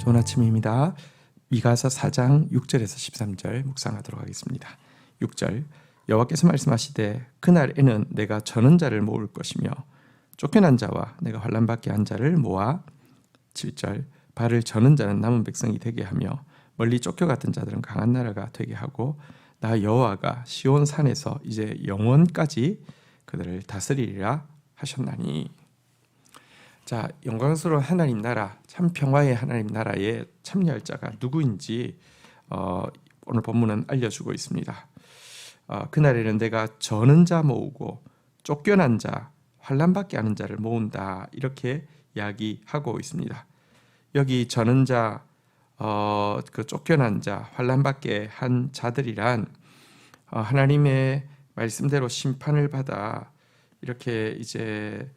좋은 아침입니다. 미가서 4장 6절에서 13절 묵상하도록 하겠습니다. 6절 여호와께서 말씀하시되 그날에는 내가 저는 자를 모을 것이며 쫓겨난 자와 내가 환난 받게 한 자를 모아 7절 발을 저는 자는 남은 백성이 되게 하며 멀리 쫓겨갔던 자들은 강한 나라가 되게 하고 나 여호와가 시온 산에서 이제 영원까지 그들을 다스리리라 하셨나니. 자, 영광스러운 하나님 나라, 참 평화의 하나님 나라에 참여할 자가 누구인지 오늘 본문은 알려주고 있습니다. 그날에는 내가 저는 자 모으고 쫓겨난 자, 환난 받게 하는 자를 모은다, 이렇게 이야기하고 있습니다. 여기 저는 자, 그 쫓겨난 자, 환난 받게 한 자들이란 하나님의 말씀대로 심판을 받아 이렇게 이제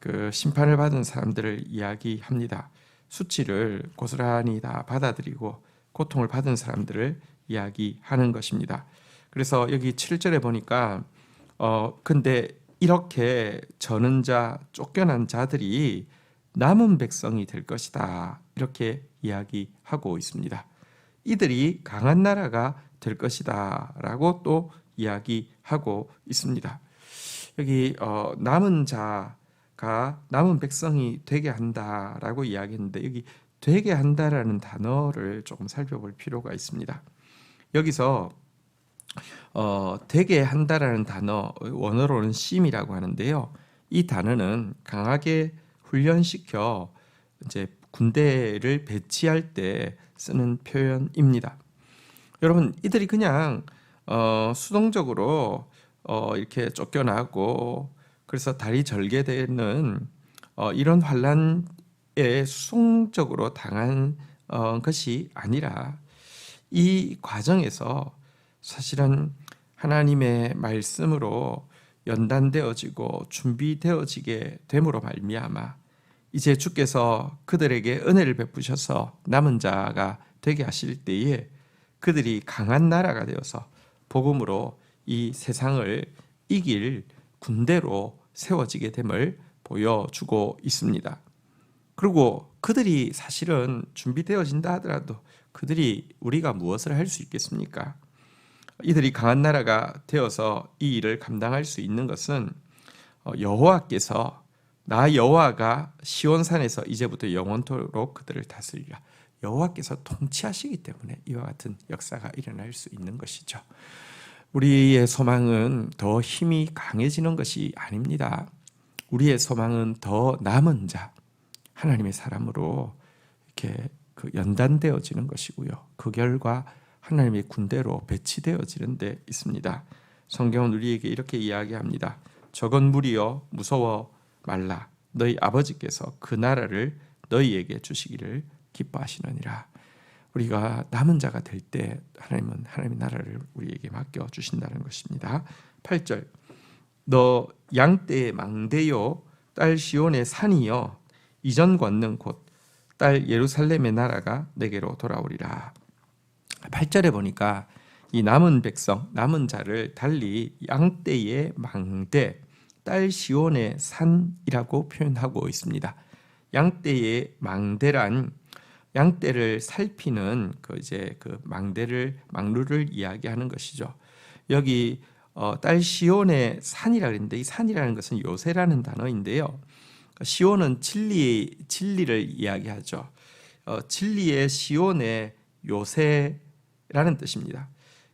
그 심판을 받은 사람들을 이야기합니다. 수치를 고스란히 다 받아들이고 고통을 받은 사람들을 이야기하는 것입니다. 그래서 여기 7절에 보니까 근데 이렇게 저는 자, 쫓겨난 자들이 남은 백성이 될 것이다, 이렇게 이야기하고 있습니다. 이들이 강한 나라가 될 것이다 라고 또 이야기하고 있습니다. 여기 남은 자가 남은 백성이 되게 한다라고 이야기했는데, 여기 되게 한다라는 단어를 조금 살펴볼 필요가 있습니다. 여기서 되게 한다라는 단어, 원어로는 심이라고 하는데요. 이 단어는 강하게 훈련시켜 이제 군대를 배치할 때 쓰는 표현입니다. 여러분, 이들이 그냥 수동적으로 이렇게 쫓겨나고 그래서 다리 절개되는 이런 환난에 수동적으로 당한 것이 아니라 이 과정에서 사실은 하나님의 말씀으로 연단되어지고 준비되어지게 됨으로 말미암아 이제 주께서 그들에게 은혜를 베푸셔서 남은 자가 되게 하실 때에 그들이 강한 나라가 되어서 복음으로 이 세상을 이길 군대로 세워지게 됨을 보여주고 있습니다. 그리고 그들이 사실은 준비되어진다 하더라도 그들이 우리가 무엇을 할 수 있겠습니까? 이들이 강한 나라가 되어서 이 일을 감당할 수 있는 것은 여호와께서 나 여호와가 시온산에서 이제부터 영원토록 그들을 다스리라, 여호와께서 통치하시기 때문에 이와 같은 역사가 일어날 수 있는 것이죠. 우리의 소망은 더 힘이 강해지는 것이 아닙니다. 우리의 소망은 더 남은 자, 하나님의 사람으로 이렇게 연단되어지는 것이고요. 그 결과 하나님의 군대로 배치되어지는 데 있습니다. 성경은 우리에게 이렇게 이야기합니다. 적은 무리여 무서워 말라, 너희 아버지께서 그 나라를 너희에게 주시기를 기뻐하시느니라. 우리가 남은 자가 될 때 하나님은 하나님의 나라를 우리에게 맡겨주신다는 것입니다. 8절 너 양떼의 망대요 딸 시온의 산이여 이전 권능 곧 딸 예루살렘의 나라가 내게로 돌아오리라. 8절에 보니까 이 남은 백성, 남은 자를 달리 양떼의 망대, 딸 시온의 산이라고 표현하고 있습니다. 양떼의 망대란 양떼를 살피는 그 망루를 이야기하는 것이죠. 여기 딸 시온의 산이라 그랬는데, 이 산이라는 것은 요새라는 단어인데요. 시온은 진리를 이야기하죠. 진리의 시온의 요새라는 뜻입니다.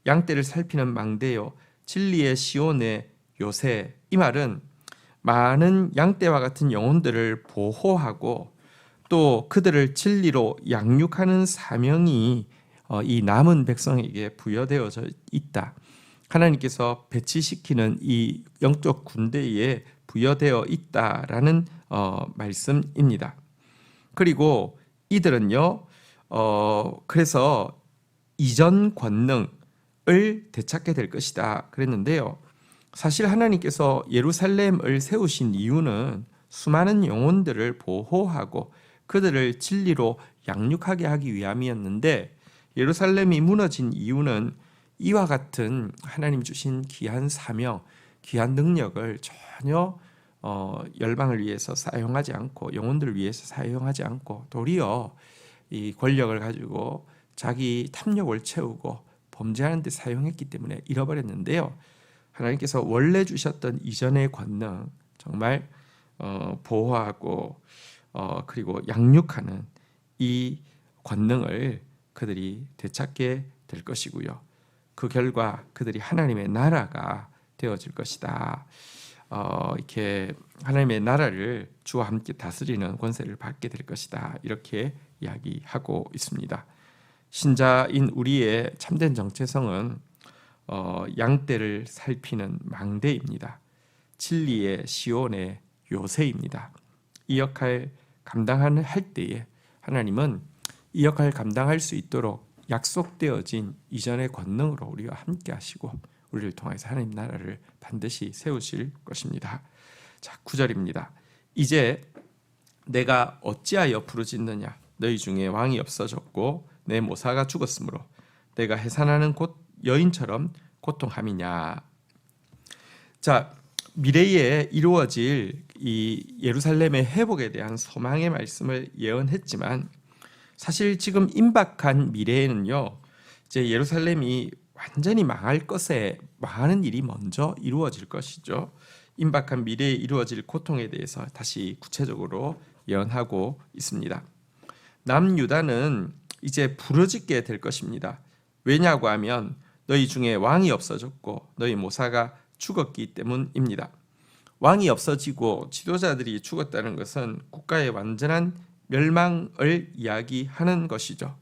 양떼를 살피는 망대요, 진리의 시온의 요새. 이 말은 많은 양떼와 같은 영혼들을 보호하고 또 그들을 진리로 양육하는 사명이 이 남은 백성에게 부여되어져 있다. 하나님께서 배치시키는 이 영적 군대에 부여되어 있다라는 말씀입니다. 그리고 이들은요, 그래서 이전 권능을 되찾게 될 것이다 그랬는데요. 사실 하나님께서 예루살렘을 세우신 이유는 수많은 영혼들을 보호하고 그들을 진리로 양육하게 하기 위함이었는데, 예루살렘이 무너진 이유는 이와 같은 하나님 주신 귀한 사명, 귀한 능력을 전혀 열방을 위해서 사용하지 않고 영혼들을 위해서 사용하지 않고 도리어 이 권력을 가지고 자기 탐욕을 채우고 범죄하는 데 사용했기 때문에 잃어버렸는데요. 하나님께서 원래 주셨던 이전의 권능, 정말 보호하고 그리고 양육하는 이 권능을 그들이 되찾게 될 것이고요. 그 결과 그들이 하나님의 나라가 되어질 것이다. 이렇게 하나님의 나라를 주와 함께 다스리는 권세를 받게 될 것이다. 이렇게 이야기하고 있습니다. 신자인 우리의 참된 정체성은 양떼를 살피는 망대입니다. 진리의 시온의 요새입니다. 이 역할 감당할 때에 하나님은 이 역할 감당할 수 있도록 약속되어진 이전의 권능으로 우리와 함께 하시고 우리를 통해서 하나님 나라를 반드시 세우실 것입니다. 자, 9절입니다. 이제 내가 어찌하여 부르짖느냐? 너희 중에 왕이 없어졌고 내 모사가 죽었으므로 내가 해산하는 여인처럼 고통함이냐? 자, 미래에 이루어질 이 예루살렘의 회복에 대한 소망의 말씀을 예언했지만 사실 지금 임박한 미래에는요, 이제 예루살렘이 완전히 망하는 일이 먼저 이루어질 것이죠. 임박한 미래에 이루어질 고통에 대해서 다시 구체적으로 예언하고 있습니다. 남유다는 이제 부르짖게 될 것입니다. 왜냐고 하면 너희 중에 왕이 없어졌고 너희 모사가 죽었기 때문입니다. 왕이 없어지고 지도자들이 죽었다는 것은 국가의 완전한 멸망을 이야기하는 것이죠.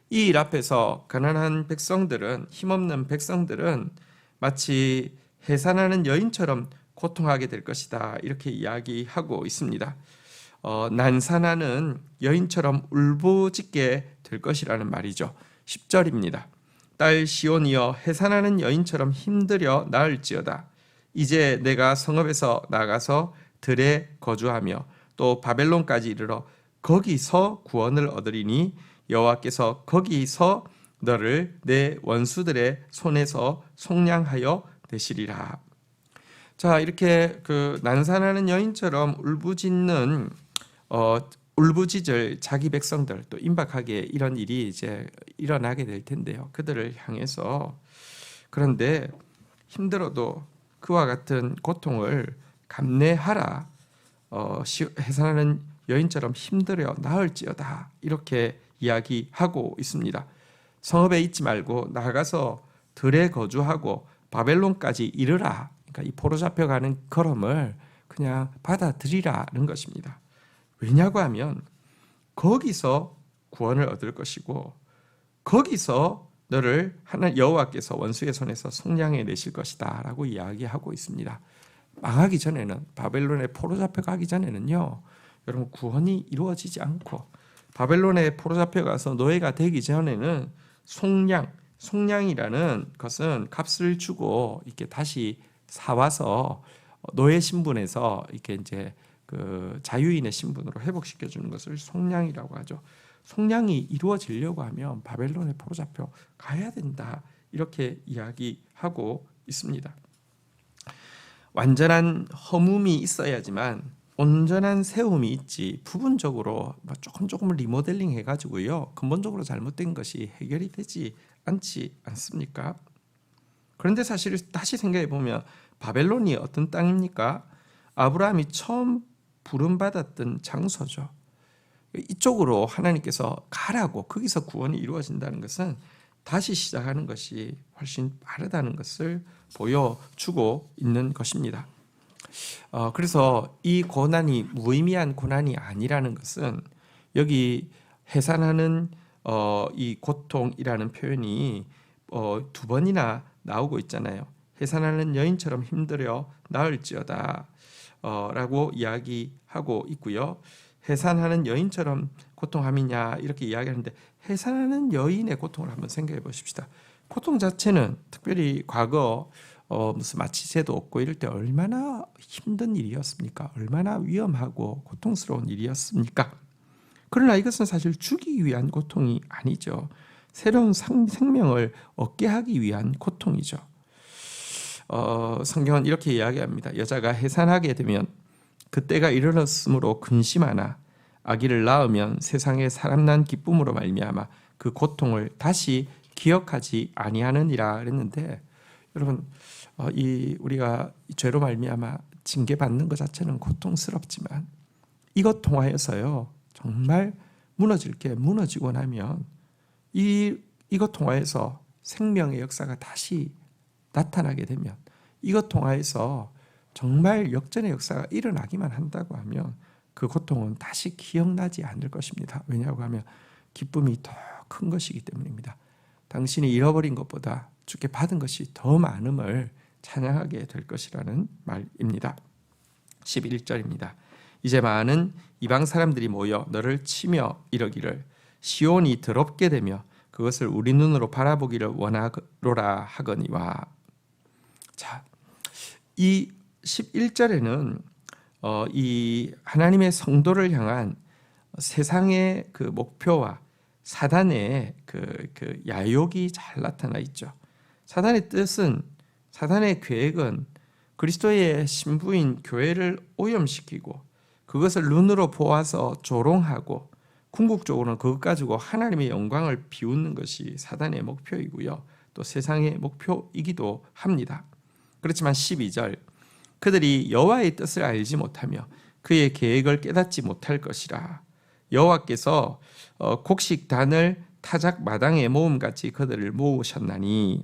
이 일 앞에서 가난한 백성들은, 힘없는 백성들은 마치 해산하는 여인처럼 고통하게 될 것이다, 이렇게 이야기하고 있습니다. 난산하는 여인처럼 울부짖게 될 것이라는 말이죠. 10절입니다. 딸 시온이여 해산하는 여인처럼 힘들여 나을지어다. 이제 내가 성읍에서 나가서 들에 거주하며 또 바벨론까지 이르러 거기서 구원을 얻으리니 여호와께서 거기서 너를 내 원수들의 손에서 속량하여 내시리라. 자, 이렇게 그 난산하는 여인처럼 울부짖을 자기 백성들, 또 임박하게 이런 일이 이제 일어나게 될 텐데요. 그들을 향해서 그런데 힘들어도 그와 같은 고통을 감내하라. 해산하는 여인처럼 힘들어 나을지어다. 이렇게 이야기하고 있습니다. 성읍에 있지 말고 나가서 들에 거주하고 바벨론까지 이르라. 그러니까 이 포로 잡혀가는 걸음을 그냥 받아들이라는 것입니다. 왜냐고 하면 거기서 구원을 얻을 것이고 거기서 너를 하나님 여호와께서 원수의 손에서 속량해 내실 것이다 라고 이야기하고 있습니다. 망하기 전에는, 바벨론에 포로 잡혀가기 전에는요, 여러분, 구원이 이루어지지 않고 바벨론에 포로 잡혀가서 노예가 되기 전에는 속량이라는 것은 값을 주고 이렇게 다시 사와서 노예 신분에서 이렇게 이제 그 자유인의 신분으로 회복시켜 주는 것을 속량이라고 하죠. 속량이 이루어지려고 하면 바벨론에 포로 잡혀 가야 된다, 이렇게 이야기하고 있습니다. 완전한 허물이 있어야지만 온전한 세움이 있지, 부분적으로 조금 리모델링 해가지고요, 근본적으로 잘못된 것이 해결이 되지 않지 않습니까? 그런데 사실 다시 생각해 보면 바벨론이 어떤 땅입니까? 아브라함이 처음 부름받았던 장소죠. 이쪽으로 하나님께서 가라고, 거기서 구원이 이루어진다는 것은 다시 시작하는 것이 훨씬 빠르다는 것을 보여주고 있는 것입니다. 그래서 이 고난이 무의미한 고난이 아니라는 것은 여기 해산하는 이 고통이라는 표현이 두 번이나 나오고 있잖아요. 해산하는 여인처럼 힘들어 나을지어다 라고 이야기하고 있고요. 해산하는 여인처럼 고통함이냐, 이렇게 이야기하는데, 해산하는 여인의 고통을 한번 생각해 보십시다. 고통 자체는 특별히 과거 무슨 마취제도 없고 이럴 때 얼마나 힘든 일이었습니까? 얼마나 위험하고 고통스러운 일이었습니까? 그러나 이것은 사실 죽이기 위한 고통이 아니죠. 새로운 생명을 얻게 하기 위한 고통이죠. 성경은 이렇게 이야기합니다. 여자가 해산하게 되면 그때가 이르렀으므로 근심하나 아기를 낳으면 세상에 사람 난 기쁨으로 말미암아 그 고통을 다시 기억하지 아니하느니라 그랬는데, 여러분 우리가 죄로 말미암아 징계받는 것 자체는 고통스럽지만 이것 통하여서요 정말 무너질 게 무너지고 나면 이것 통하여서 생명의 역사가 다시 나타나게 되면, 이것 통하여서 정말 역전의 역사가 일어나기만 한다고 하면 그 고통은 다시 기억나지 않을 것입니다. 왜냐하고 하면 기쁨이 더 큰 것이기 때문입니다. 당신이 잃어버린 것보다 주께 받은 것이 더 많음을 찬양하게 될 것이라는 말입니다. 11절입니다. 이제 많은 이방 사람들이 모여 너를 치며 이러기를 시온이 더럽게 되며 그것을 우리 눈으로 바라보기를 원하노라 하거니와. 자, 이 11절에는 이 하나님의 성도를 향한 세상의 그 목표와 사단의 그 야욕이 잘 나타나 있죠. 사단의 뜻은, 사단의 계획은 그리스도의 신부인 교회를 오염시키고 그것을 눈으로 보아서 조롱하고 궁극적으로는 그것 가지고 하나님의 영광을 비웃는 것이 사단의 목표이고요, 또 세상의 목표이기도 합니다. 그렇지만 12절, 그들이 여호와의 뜻을 알지 못하며 그의 계획을 깨닫지 못할 것이라. 여호와께서 곡식단을 타작 마당에 모음같이 그들을 모으셨나니.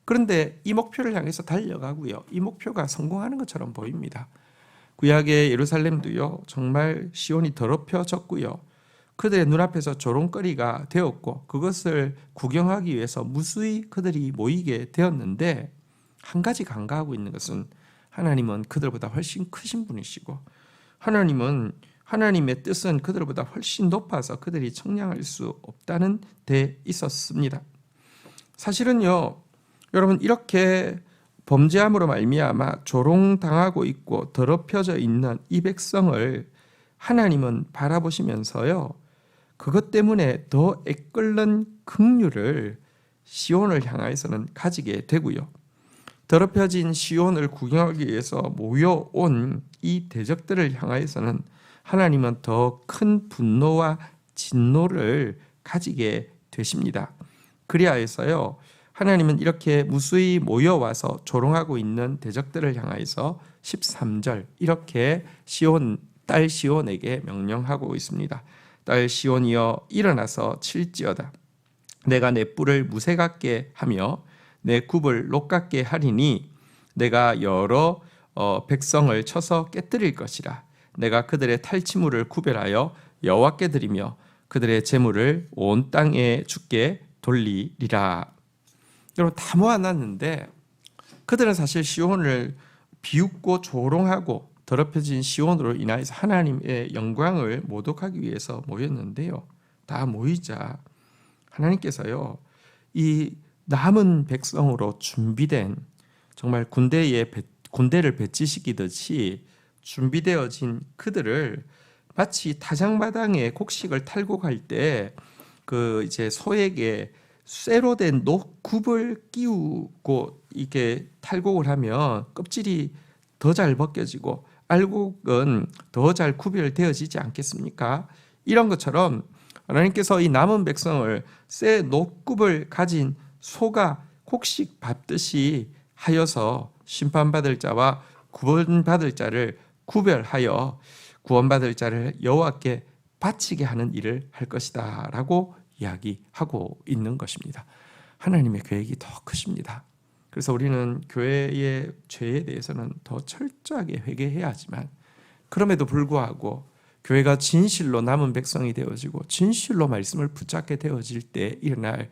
그런데 이 목표를 향해서 달려가고요, 이 목표가 성공하는 것처럼 보입니다. 구약의 예루살렘도요 정말 시온이 더럽혀졌고요, 그들의 눈앞에서 조롱거리가 되었고 그것을 구경하기 위해서 무수히 그들이 모이게 되었는데, 한 가지 간과하고 있는 것은 하나님은 그들보다 훨씬 크신 분이시고 하나님의 뜻은 그들보다 훨씬 높아서 그들이 청량할 수 없다는 데 있었습니다. 사실은요 여러분, 이렇게 범죄함으로 말미암아 조롱당하고 있고 더럽혀져 있는 이 백성을 하나님은 바라보시면서요 그것 때문에 더 애끓는 긍휼을 시온을 향하여서는 가지게 되고요, 더럽혀진 시온을 구경하기 위해서 모여온 이 대적들을 향하여서는 하나님은 더 큰 분노와 진노를 가지게 되십니다. 그리하여서요 하나님은 이렇게 무수히 모여와서 조롱하고 있는 대적들을 향하여서 13절 이렇게 딸 시온에게 명령하고 있습니다. 딸 시온이여 일어나서 칠지어다. 내가 내 뿔을 무쇠 같게 하며 내 굽을 녹 같게 하리니 내가 여러 백성을 쳐서 깨뜨릴 것이라. 내가 그들의 탈취물을 구별하여 여호와께 드리며 그들의 재물을 온 땅에 주께 돌리리라. 여러분, 다 모아놨는데 그들은 사실 시온을 비웃고 조롱하고 더럽혀진 시온으로 인하여서 하나님의 영광을 모독하기 위해서 모였는데요, 다 모이자 하나님께서요 이 남은 백성으로 준비된, 정말 군대를 배치시키듯이 준비되어진 그들을 마치 타작마당에 곡식을 탈고 갈 때 그 이제 소에게 쇠로 된 녹굽을 끼우고 이게 탈곡을 하면 껍질이 더 잘 벗겨지고 알곡은 더 잘 구별되어지지 않겠습니까? 이런 것처럼 하나님께서 이 남은 백성을 쇠 녹굽을 가진 소가 곡식 밟듯이 하여서 심판받을 자와 구원받을 자를 구별하여 구원받을 자를 여호와께 바치게 하는 일을 할 것이다 라고 이야기하고 있는 것입니다. 하나님의 계획이 더 크십니다. 그래서 우리는 교회의 죄에 대해서는 더 철저하게 회개해야 하지만, 그럼에도 불구하고 교회가 진실로 남은 백성이 되어지고 진실로 말씀을 붙잡게 되어질 때 일어날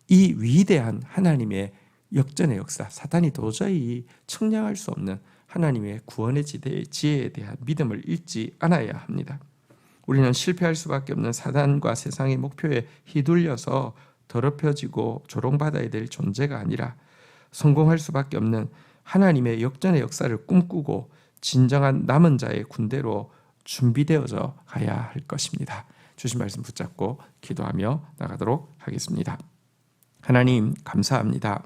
이 위대한 하나님의 역전의 역사, 사탄이 도저히 측량할 수 없는 하나님의 구원의 지혜에 대한 믿음을 잃지 않아야 합니다. 우리는 실패할 수밖에 없는 사단과 세상의 목표에 휘둘려서 더럽혀지고 조롱받아야 될 존재가 아니라 성공할 수밖에 없는 하나님의 역전의 역사를 꿈꾸고 진정한 남은 자의 군대로 준비되어져 가야 할 것입니다. 주신 말씀 붙잡고 기도하며 나가도록 하겠습니다. 하나님 감사합니다.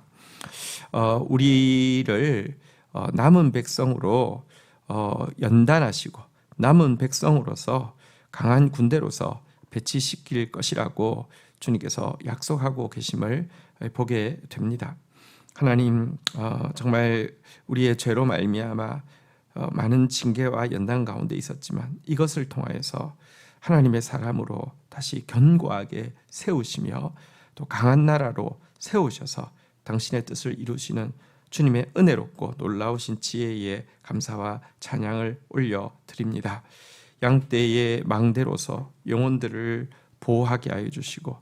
우리를 남은 백성으로 연단하시고 남은 백성으로서 강한 군대로서 배치시킬 것이라고 주님께서 약속하고 계심을 보게 됩니다. 하나님 정말 우리의 죄로 말미암아 많은 징계와 연단 가운데 있었지만 이것을 통하여서 하나님의 사람으로 다시 견고하게 세우시며 또 강한 나라로 세우셔서 당신의 뜻을 이루시는 주님의 은혜롭고 놀라우신 지혜에 감사와 찬양을 올려드립니다. 양떼의 망대로서 영혼들을 보호하게 하여 주시고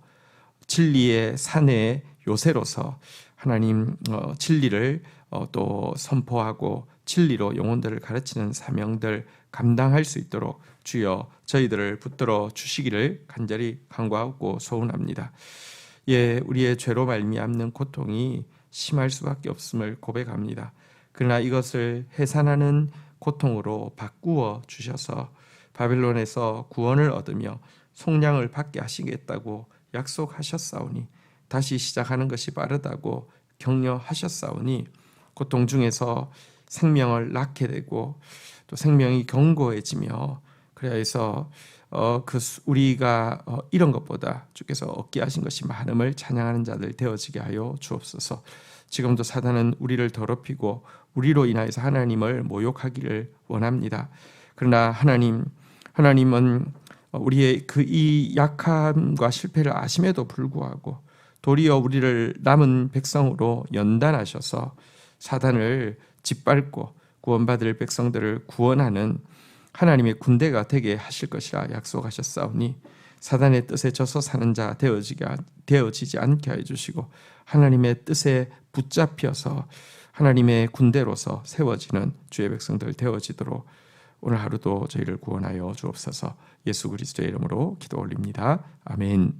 진리의 사내의 요새로서 하나님 진리를 또 선포하고 진리로 영혼들을 가르치는 사명들 감당할 수 있도록 주여 저희들을 붙들어 주시기를 간절히 간구하고 소원합니다. 예, 우리의 죄로 말미암는 고통이 심할 수밖에 없음을 고백합니다. 그러나 이것을 해산하는 고통으로 바꾸어 주셔서 바벨론에서 구원을 얻으며 속량을 받게 하시겠다고 약속하셨사오니 다시 시작하는 것이 빠르다고 격려하셨사오니 고통 중에서 생명을 낳게 되고 또 생명이 견고해지며 그래서 우리가 이런 것보다 주께서 얻게 하신 것이 많음을 찬양하는 자들 되어지게 하여 주옵소서. 지금도 사단은 우리를 더럽히고 우리로 인하여서 하나님을 모욕하기를 원합니다. 그러나 하나님은 우리의 이 약함과 실패를 아심에도 불구하고 도리어 우리를 남은 백성으로 연단하셔서 사단을 짓밟고 구원받을 백성들을 구원하는 하나님의 군대가 되게 하실 것이라 약속하셨사오니 사단의 뜻에 져서 사는 자 되어지지 않게 해주시고 하나님의 뜻에 붙잡혀서 하나님의 군대로서 세워지는 주의 백성들 되어지도록 오늘 하루도 저희를 구원하여 주옵소서. 예수 그리스도의 이름으로 기도 올립니다. 아멘.